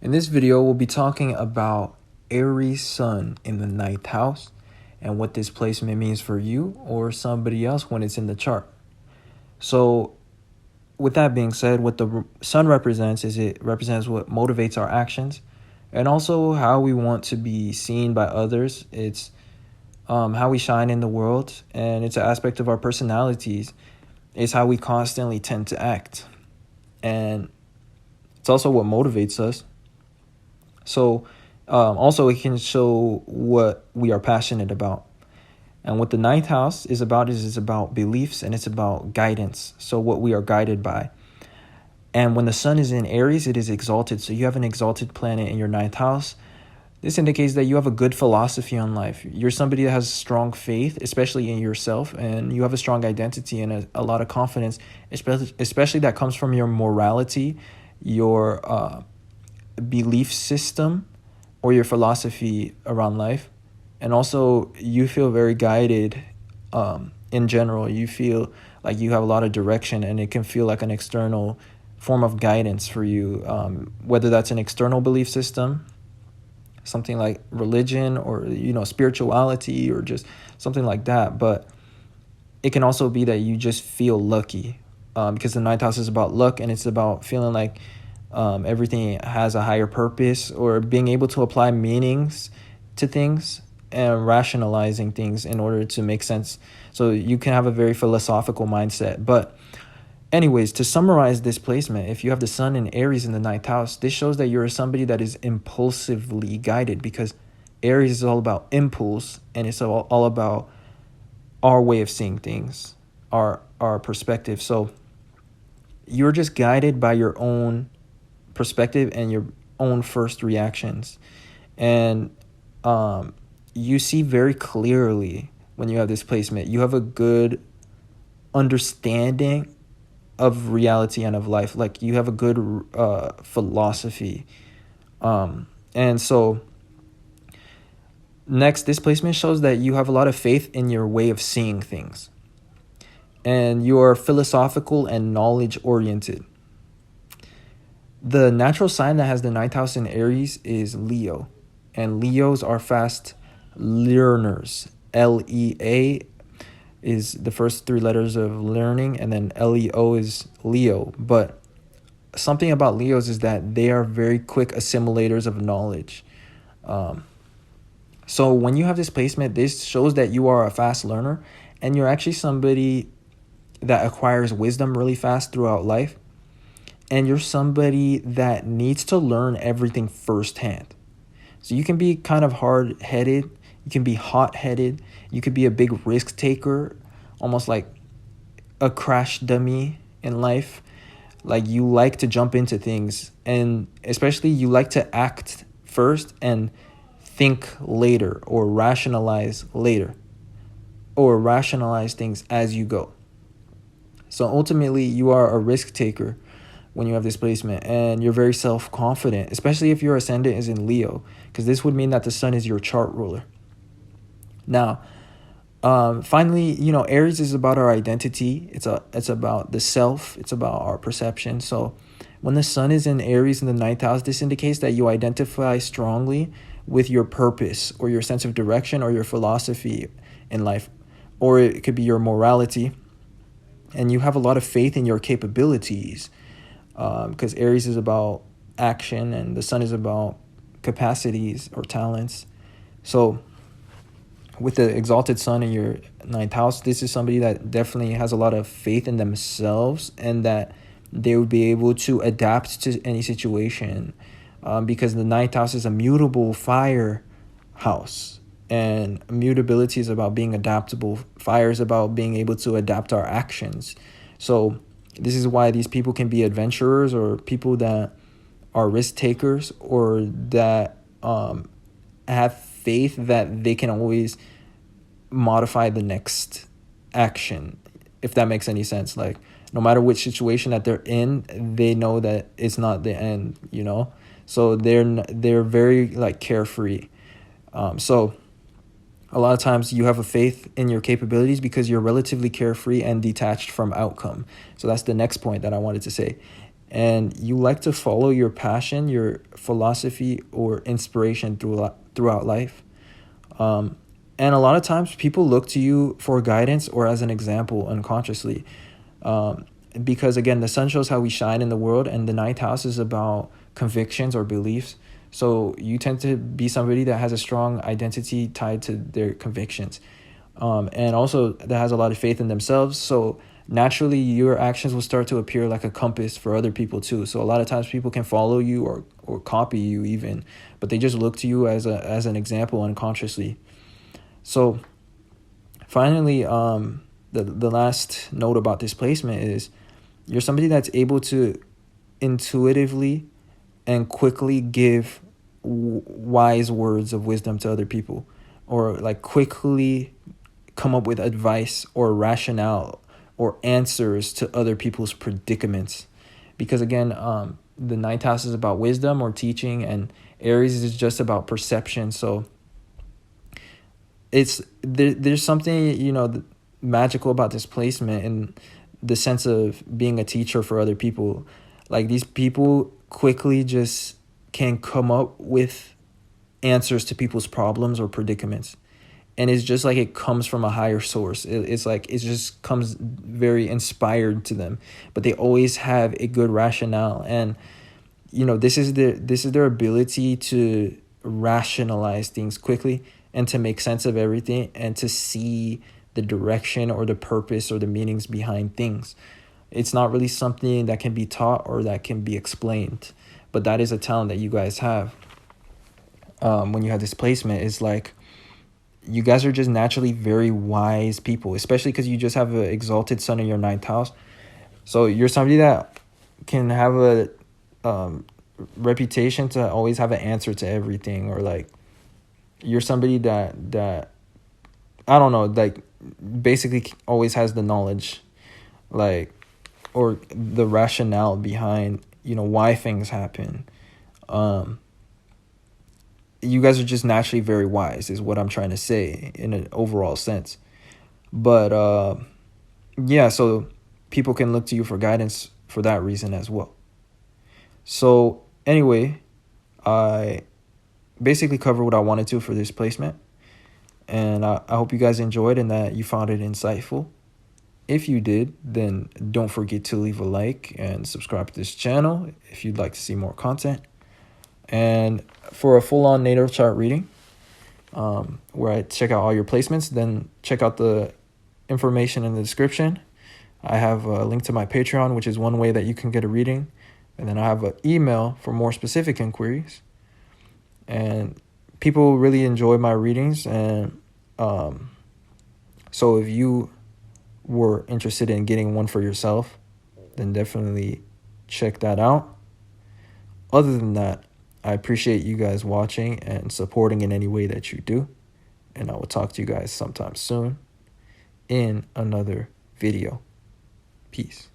In this video, we'll be talking about Aries Sun in the ninth house and what this placement means for you or somebody else when it's in the chart. So with that being said, what the sun represents is it represents what motivates our actions and also how we want to be seen by others. It's how we shine in the world, and it's an aspect of our personalities. It's how we constantly tend to act. And it's also what motivates us. So also it can show what we are passionate about. And what the ninth house is about is about beliefs, and it's about guidance. So what we are guided by. And when the sun is in Aries, it is exalted. So you have an exalted planet in your ninth house. This indicates that you have a good philosophy on life. You're somebody that has strong faith, especially in yourself, and you have a strong identity and a lot of confidence, especially that comes from your morality, your belief system, or your philosophy around life. And also you feel very guided in general. You feel like you have a lot of direction, and it can feel like an external form of guidance for you, whether that's an external belief system, something like religion or spirituality or just something like that. But it can also be that you just feel lucky, because the ninth house is about luck, and it's about feeling like everything has a higher purpose, or being able to apply meanings to things and rationalizing things in order to make sense. So you can have a very philosophical mindset. But anyways, to summarize this placement, if you have the sun in Aries in the ninth house, this shows that you're somebody that is impulsively guided, because Aries is all about impulse, and it's all about our way of seeing things, our perspective. So you're just guided by your own perspective and your own first reactions. And you see very clearly when you have this placement. You have a good understanding of reality and of life. Like, you have a good philosophy. And so next, this placement shows that you have a lot of faith in your way of seeing things, and you are philosophical and knowledge oriented. The natural sign that has the ninth house in Aries is Leo, and Leos are fast learners. Lea is the first three letters of learning, and then Leo is Leo. But something about Leos is that they are very quick assimilators of knowledge. So when you have this placement, this shows that you are a fast learner, and you're actually somebody that acquires wisdom really fast throughout life. And you're somebody that needs to learn everything firsthand. So you can be kind of hard-headed. You can be hot-headed. You could be a big risk taker, almost like a crash dummy in life. Like, you like to jump into things, and especially you like to act first and think later, or rationalize later, or rationalize things as you go. So ultimately, you are a risk taker when you have this placement, and you're very self-confident, especially if your ascendant is in Leo, because this would mean that the sun is your chart ruler. Now, finally, Aries is about our identity. It's about the self. It's about our perception. So when the sun is in Aries in the ninth house, this indicates that you identify strongly with your purpose, or your sense of direction, or your philosophy in life, or it could be your morality, and you have a lot of faith in your capabilities, because Aries is about action, and the sun is about capacities or talents. So with the exalted sun in your ninth house, this is somebody that definitely has a lot of faith in themselves, and that they would be able to adapt to any situation, because the ninth house is a mutable fire house, and mutability is about being adaptable. Fire is about being able to adapt our actions. So this is why these people can be adventurers, or people that are risk takers, or that have faith that they can always modify the next action, if that makes any sense. Like, no matter which situation that they're in, they know that it's not the end, so they're very like carefree. So a lot of times you have a faith in your capabilities because you're relatively carefree and detached from outcome. So that's the next point that I wanted to say. and you like to follow your passion, your philosophy, or inspiration throughout life. And a lot of times people look to you for guidance or as an example unconsciously. Because again, the sun shows how we shine in the world, and the ninth house is about convictions or beliefs. So you tend to be somebody that has a strong identity tied to their convictions, and also that has a lot of faith in themselves. So naturally, your actions will start to appear like a compass for other people too. So a lot of times people can follow you or copy you even, but they just look to you as an example unconsciously. So finally, the last note about this placement is you're somebody that's able to intuitively and quickly give wise words of wisdom to other people, or like quickly come up with advice or rationale or answers to other people's predicaments. Because again, the ninth house is about wisdom or teaching, and Aries is just about perception. So there's something, magical about this placement in the sense of being a teacher for other people. Like, these people quickly just can come up with answers to people's problems or predicaments, and it's just like it comes from a higher source. It's like it just comes very inspired to them, but they always have a good rationale. And this is their ability to rationalize things quickly and to make sense of everything and to see the direction or the purpose or the meanings behind things. It's not really something that can be taught or that can be explained, but that is a talent that you guys have. When you have this placement, it's like you guys are just naturally very wise people, especially because you just have an exalted sun in your ninth house. So you're somebody that can have a reputation to always have an answer to everything, or like you're somebody that I don't know, like basically always has the knowledge, like, or the rationale behind why things happen. You guys are just naturally very wise is what I'm trying to say in an overall sense. But yeah, so people can look to you for guidance for that reason as well. So anyway, I basically covered what I wanted to for this placement, and I hope you guys enjoyed and that you found it insightful. If you did, then don't forget to leave a like and subscribe to this channel if you'd like to see more content. And for a full-on natal chart reading, where I check out all your placements, then check out the information in the description. I have a link to my Patreon, which is one way that you can get a reading. And then I have an email for more specific inquiries. And people really enjoy my readings. And so if you were interested in getting one for yourself, then definitely check that out. Other than that, I appreciate you guys watching and supporting in any way that you do. And I will talk to you guys sometime soon in another video. Peace.